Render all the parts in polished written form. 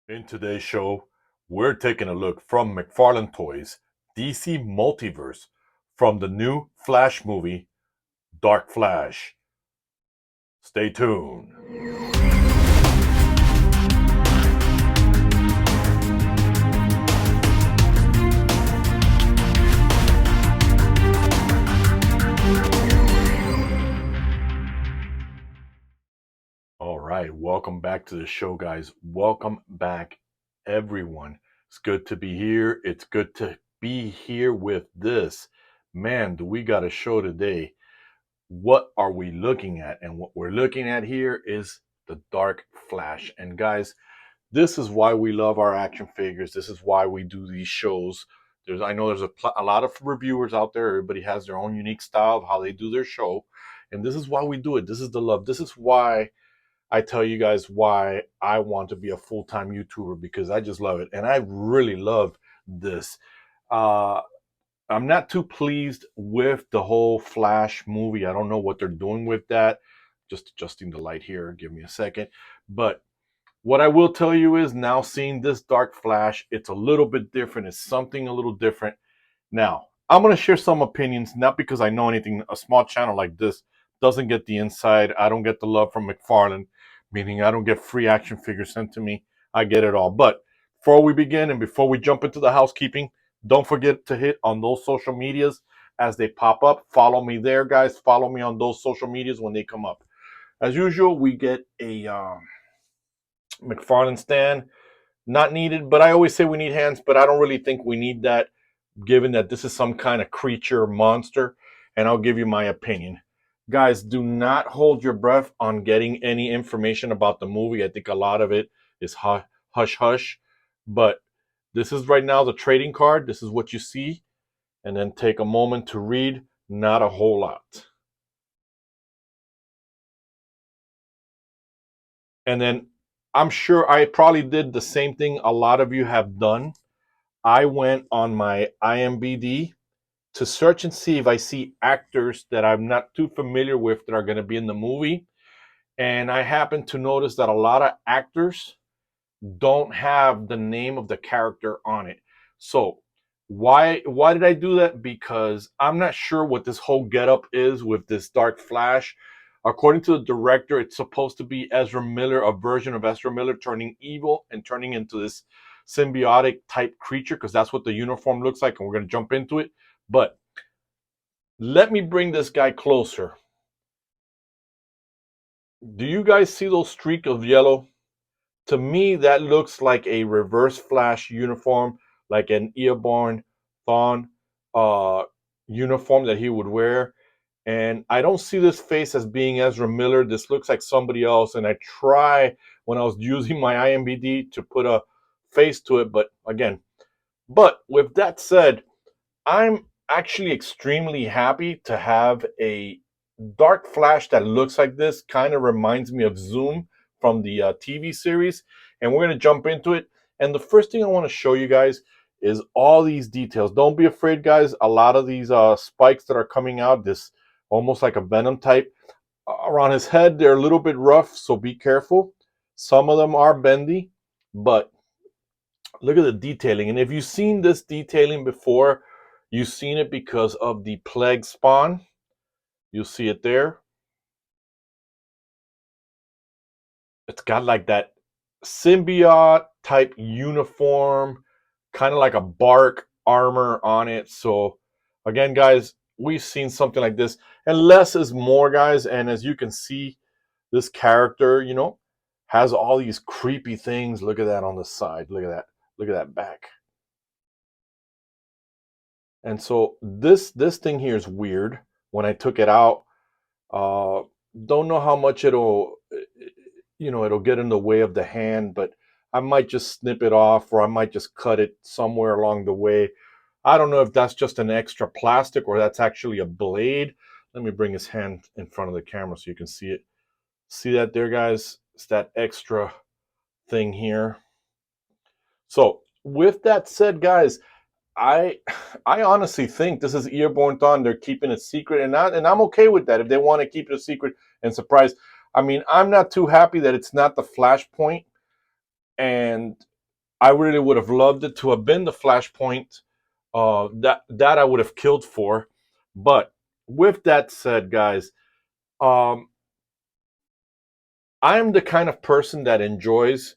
In today's show, we're taking a look from McFarlane Toys, DC Multiverse, from the new Flash movie, Dark Flash. Stay tuned. All right, welcome back to the show, guys. Welcome back, everyone. It's good to be here. It's good to be here with this. Man, do we got a show today? What are we looking at? And what we're looking at here is the Dark Flash. And guys, this is why we love our action figures. This is why we do these shows. I know there's a lot of reviewers out there. Everybody has their own unique style of how they do their show. And this is why we do it. This is the love. This is why I tell you guys why I want to be a full-time YouTuber, because I just love it. And I really love this. I'm not too pleased with the whole Flash movie. I don't know what they're doing with that. Just adjusting the light here. Give me a second. But what I will tell you is, now seeing this Dark Flash, it's a little bit different. It's something a little different. Now, I'm going to share some opinions, not because I know anything. A small channel like this doesn't get the inside. I don't get the love from McFarlane, meaning I don't get free action figures sent to me. I get it all. But before we begin and before we jump into the housekeeping, don't forget to hit on those social medias as they pop up. Follow me there, guys. Follow me on those social medias when they come up. As usual, we get a McFarlane stand. Not needed, but I always say we need hands, but I don't really think we need that, given that this is some kind of creature monster. And I'll give you my opinion. Guys, do not hold your breath on getting any information about the movie. I think a lot of it is hush hush. But this is right now the trading card. This is what you see. And then take a moment to read. Not a whole lot. And then I'm sure I probably did the same thing a lot of you have done. I went on my IMDb to search and see if I see actors that I'm not too familiar with that are going to be in the movie. And I happen to notice that a lot of actors don't have the name of the character on it. So why did I do that? Because I'm not sure what this whole getup is with this Dark Flash. According to the director, it's supposed to be Ezra Miller, a version of Ezra Miller turning evil and turning into this symbiotic type creature, because that's what the uniform looks like, and we're going to jump into it. But let me bring this guy closer. Do you guys see those streaks of yellow? To me, that looks like a Reverse Flash uniform, like an Eobard Thawne uniform that he would wear. And I don't see this face as being Ezra Miller. This looks like somebody else. And I try, when I was using my IMDb, to put a face to it. But again, with that said, I'm actually extremely happy to have a Dark Flash that looks like this. Kind of reminds me of Zoom from the TV series. And we're going to jump into it. And the first thing I want to show you guys is all these details. Don't be afraid, guys. A lot of these spikes that are coming out, this almost like a Venom type, around his head, they're a little bit rough, so be careful. Some of them are bendy, but look at the detailing. And if you've seen this detailing before, you've seen it because of the Plague Spawn. You'll see it there. It's got like that symbiote type uniform, kind of like a bark armor on it. So again, guys, we've seen something like this, and less is more, guys. And as you can see, this character, has all these creepy things. Look at that on the side. Look at that. Look at that back. And so this thing here is weird. When I took it out, don't know how much it'll get in the way of the hand, but I might just snip it off, or I might just cut it somewhere along the way. I don't know if that's just an extra plastic or that's actually a blade. Let me bring his hand in front of the camera so you can see it. See that there, guys? It's that extra thing here. So with that said, guys, I honestly think this is Eobard Thawne. They're keeping it secret, and I'm okay with that if they want to keep it a secret and surprise. I mean, I'm not too happy that it's not the Flashpoint, and I really would have loved it to have been the Flashpoint that I would have killed for. But with that said, guys, um, I'm the kind of person that enjoys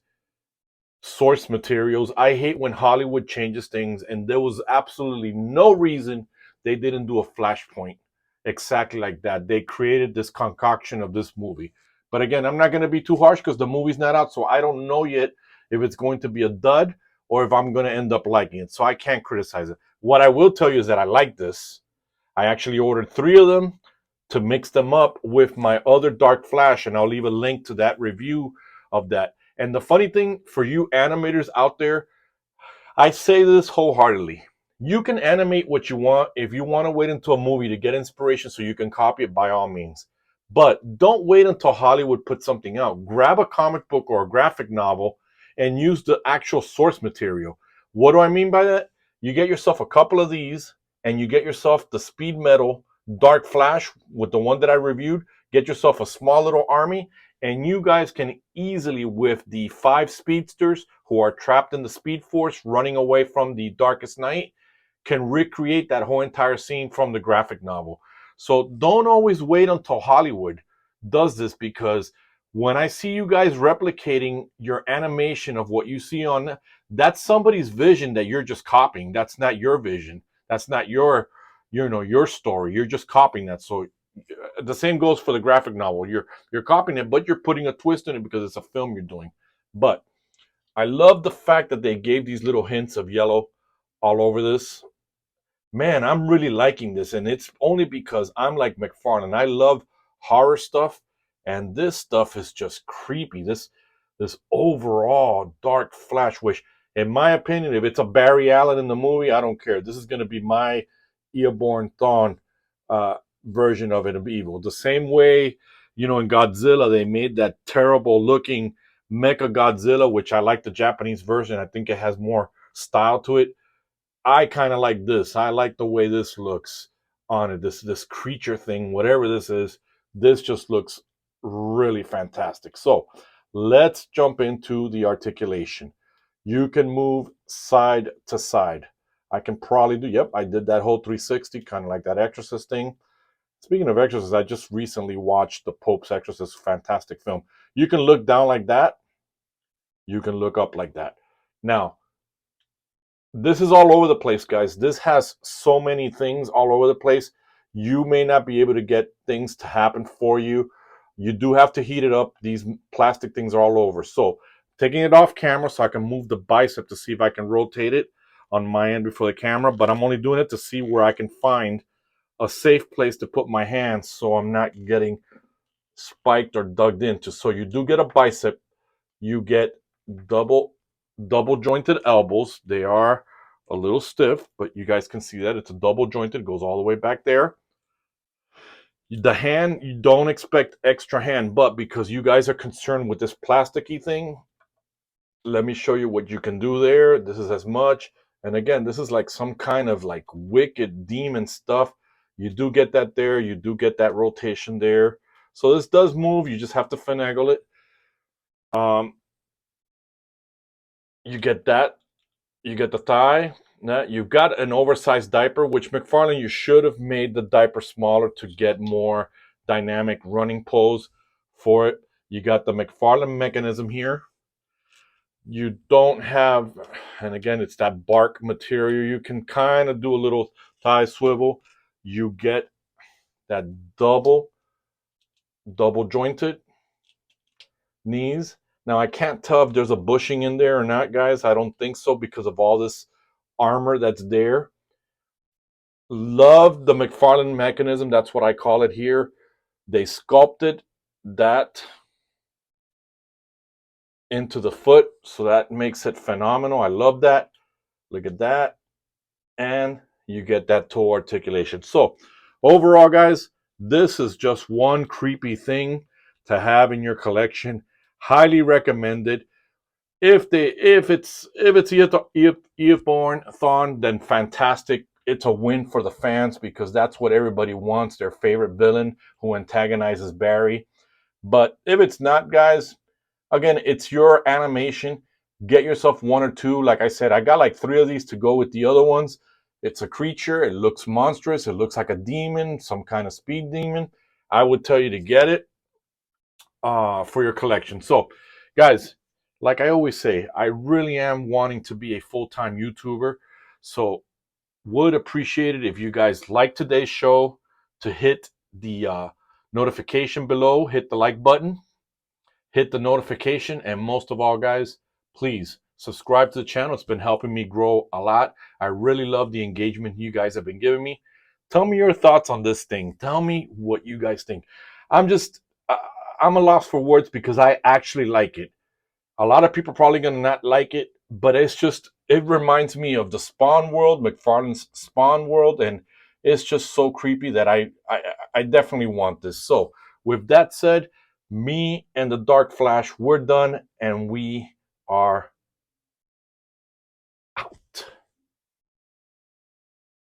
source materials. I hate when Hollywood changes things, and there was absolutely no reason they didn't do a Flashpoint exactly like that. They created this concoction of this movie. But again, I'm not going to be too harsh because the movie's not out, so I don't know yet if it's going to be a dud or if I'm going to end up liking it. So I can't criticize it. What I will tell you is that I like this. I actually ordered 3 of them to mix them up with my other Dark Flash, and I'll leave a link to that review of that. And the funny thing for you animators out there, I say this wholeheartedly. You can animate what you want. If you want to wait until a movie to get inspiration so you can copy it, by all means. But don't wait until Hollywood puts something out. Grab a comic book or a graphic novel and use the actual source material. What do I mean by that? You get yourself a couple of these and you get yourself the Speed Metal Dark Flash with the one that I reviewed. Get yourself a small little army, and you guys can easily, with the 5 speedsters who are trapped in the Speed Force running away from the Darkest Night, can recreate that whole entire scene from the graphic novel. So don't always wait until Hollywood does this, because when I see you guys replicating your animation of what you see on, that's somebody's vision that you're just copying. That's not your vision. That's not your story. You're just copying that. So the same goes for the graphic novel. You're copying it, but you're putting a twist in it because it's a film you're doing. But I love the fact that they gave these little hints of yellow all over this. Man, I'm really liking this, and it's only because I'm like McFarlane. I love horror stuff, and this stuff is just creepy. This overall Dark Flash, which, in my opinion, if it's a Barry Allen in the movie, I don't care. This is going to be my Earborn Thawne uh, version of it of evil. The same way, in Godzilla, they made that terrible looking Mecha Godzilla, which I like the Japanese version. I think it has more style to it. I kind of like this. I like the way this looks on it. This creature thing, whatever this is, this just looks really fantastic. So let's jump into the articulation. You can move side to side. I can probably do. Yep, I did that whole 360, kind of like that Exorcist thing. Speaking of Exorcist, I just recently watched The Pope's Exorcist, fantastic film. You can look down like that. You can look up like that. Now, this is all over the place, guys. This has so many things all over the place. You may not be able to get things to happen for you. You do have to heat it up. These plastic things are all over. So taking it off camera so I can move the bicep to see if I can rotate it on my end before the camera, but I'm only doing it to see where I can find a safe place to put my hands so I'm not getting spiked or dug into. So you do get a bicep. You get double double jointed elbows. They are a little stiff, but you guys can see that it's a double jointed, goes all the way back there. The hand, you don't expect extra hand, but because you guys are concerned with this plasticky thing, let me show you what you can do there. This is as much. And again, this is like some kind of like wicked demon stuff. You do get that there. You do get that rotation there. So this does move. You just have to finagle it. You get that. You get the thigh. Now, you've got an oversized diaper, which McFarlane, you should have made the diaper smaller to get more dynamic running pose for it. You got the McFarlane mechanism here. You don't have, and again, it's that bark material. You can kind of do a little thigh swivel. You get that double jointed knees. Now, I can't tell if there's a bushing in there or not, guys. I don't think so because of all this armor that's there. Love the McFarlane mechanism. That's what I call it here. They sculpted that into the foot, so that makes it phenomenal. I love that. Look at that. And you get that toe articulation. So overall, guys, this is just one creepy thing to have in your collection. Highly recommended. If it's Earthborn Thawne, then fantastic. It's a win for the fans because that's what everybody wants, their favorite villain who antagonizes Barry. But if it's not, guys, again, it's your animation. Get yourself one or two. Like I said, I got like 3 of these to go with the other ones. It's a creature. It looks monstrous. It looks like a demon, some kind of speed demon. I would tell you to get it for your collection. So, guys, like I always say, I really am wanting to be a full-time YouTuber. So, would appreciate it if you guys like today's show to hit the notification below, hit the like button, hit the notification, and most of all, guys, please subscribe to the channel. It's been helping me grow a lot. I really love the engagement you guys have been giving me. Tell me your thoughts on this thing. Tell me what you guys think. I'm just, I'm a loss for words because I actually like it. A lot of people probably gonna not like it, but it's just, it reminds me of the Spawn world, McFarlane's Spawn world, and it's just so creepy that I definitely want this. So with that said, me and the Dark Flash, we're done, and we are